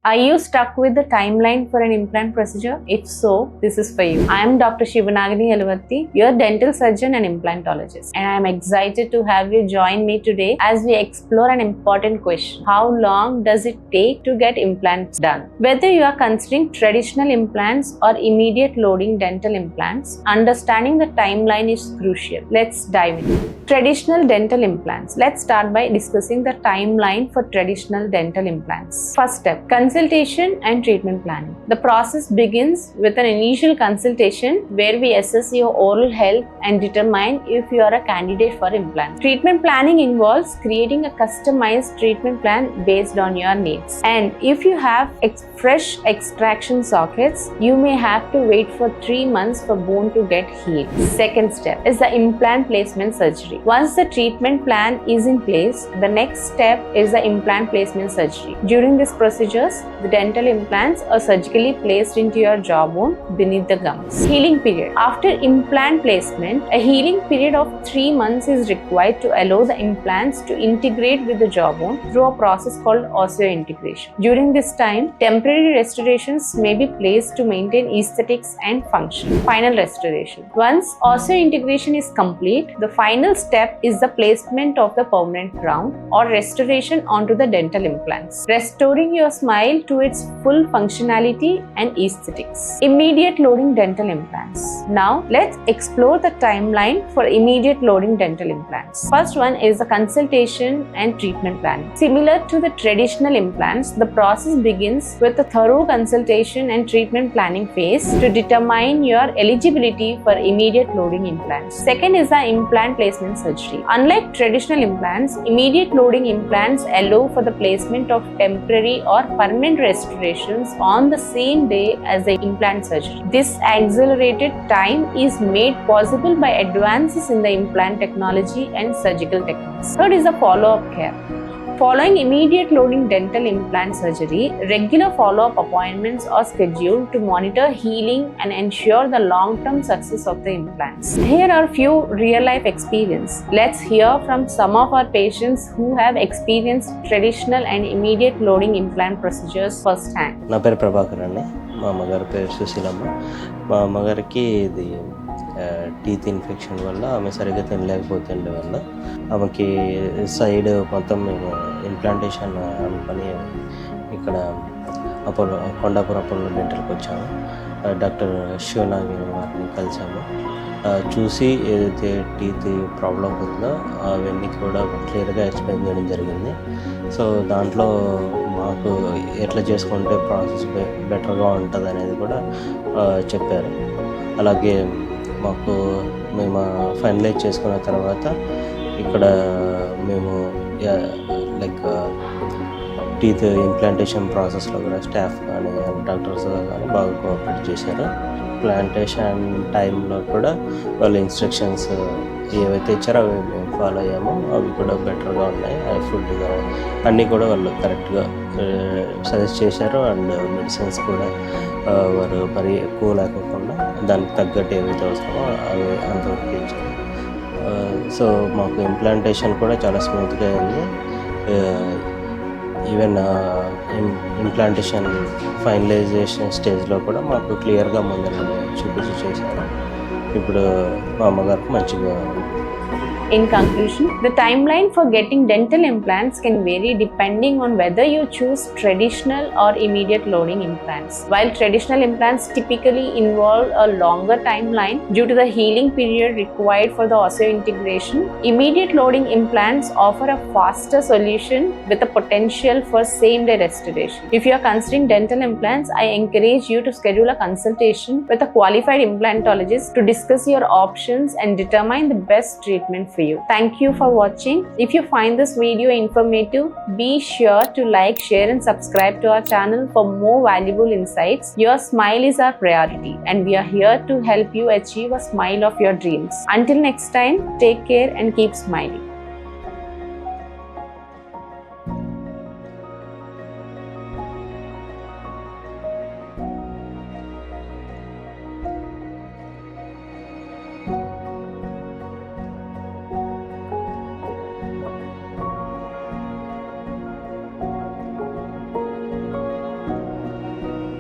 Are you stuck with the timeline for an implant procedure? If so, this is for you. I am Dr. Shivanagini Elavatti, your dental surgeon and implantologist, and I am excited to have you join me today as we explore an important question. How long does it take to get implants done? Whether you are considering traditional implants or immediate loading dental implants, understanding the timeline is crucial. Let's dive in. Traditional dental implants. Let's start by discussing the timeline for traditional dental implants. First step, consultation and treatment planning. The process begins with an initial consultation where we assess your oral health and determine if you are a candidate for implant. Treatment planning involves creating a customized treatment plan based on your needs. And if you have fresh extraction sockets, you may have to wait for 3 months for bone to get healed. Second step is the implant placement surgery. Once the treatment plan is in place, the next step is the implant placement surgery. During these procedures, the dental implants are surgically placed into your jawbone beneath the gums. Healing period. After implant placement, a healing period of 3 months is required to allow the implants to integrate with the jawbone through a process called osseointegration. During this time, temporary restorations may be placed to maintain aesthetics and function. Final restoration. Once osseointegration is complete, the final step is the placement of the permanent crown or restoration onto the dental implants, restoring your smile to its full functionality and aesthetics. Immediate loading dental implants. Now, let's explore the timeline for immediate loading dental implants. First one is the consultation and treatment planning. Similar to the traditional implants, the process begins with a thorough consultation and treatment planning phase to determine your eligibility for immediate loading implants. Second is the implant placement surgery. Unlike traditional implants, immediate loading implants allow for the placement of temporary or permanent restorations on the same day as the implant surgery. This accelerated time is made possible by advances in the implant technology and surgical techniques. Third is the follow-up care. Following immediate loading dental implant surgery, regular follow-up appointments are scheduled to monitor healing and ensure the long-term success of the implants. Here are few real-life experiences. Let's hear from some of our patients who have experienced traditional and immediate loading implant procedures firsthand. నా పేరు ప్రభాకర్ అండి. మా అమ్మగారి పేరు సుశీలమ్మ. మా అమ్మగారికి ఇది teeth infection వల్ల ఆమె సరిగ్గా తినలేకపోతుండే వల్ల ఆమెకి సైడ్ మొత్తం మేము ఇంప్లాంటేషన్ అనుకొని ఇక్కడ కొండాపురం అపోలో డెంటల్కి వచ్చాము. డాక్టర్ శివనాగిని వారిని కలిసాము. చూసి ఏదైతే టీత్ ప్రాబ్లం ఉందో అవన్నీ కూడా క్లియర్గా ఎక్స్ప్లెయిన్ చేయడం జరిగింది. సో దాంట్లో మాకు ఎట్లా చేసుకుంటే ప్రాసెస్ బెటర్గా ఉంటుంది అనేది కూడా చెప్పారు. అలాగే మేము ఫైనలైజ్ చేసుకున్న తర్వాత ఇక్కడ మేము లైక్ టీత్ ఇంప్లాంటేషన్ ప్రాసెస్లో కూడా స్టాఫ్ కానీ డాక్టర్స్ కానీ బాగా కోఆపరేట్ చేశారు. ప్లాంటేషన్ టైంలో కూడా వాళ్ళ ఇన్స్ట్రక్షన్స్ ఏవైతే ఇచ్చారో అవి మేము ఫాలో అయ్యాము. అవి కూడా బెటర్గా ఉన్నాయి. ఫుడ్ అన్నీ కూడా వాళ్ళు కరెక్ట్గా సజెస్ట్ చేశారు. అండ్ మెడిసిన్స్ కూడా వారు మరి ఎక్కువ లేకుండా దానికి తగ్గట్టు ఏవైతే అవసరమో అవి అంతవరకు ఇచ్చారు. సో మాకు ఇంప్లాంటేషన్ కూడా చాలా స్మూత్గా అయింది. ఈవెన్ ఇంప్లాంటేషన్ ఫైనలైజేషన్ స్టేజ్లో కూడా మాకు క్లియర్గా ముందు చూపించి చేశారు. ఇప్పుడు మా అమ్మగారికి మంచిగా. In conclusion, the timeline for getting dental implants can vary depending on whether you choose traditional or immediate loading implants. While traditional implants typically involve a longer timeline due to the healing period required for the osseointegration, immediate loading implants offer a faster solution with the potential for same-day restoration. If you are considering dental implants, I encourage you to schedule a consultation with a qualified implantologist to discuss your options and determine the best treatment for you. Thank you for watching. If you find this video informative, be sure to like, share and subscribe to our channel for more valuable insights. Your smile is our priority and we are here to help you achieve a smile of your dreams. Until next time, take care and keep smiling.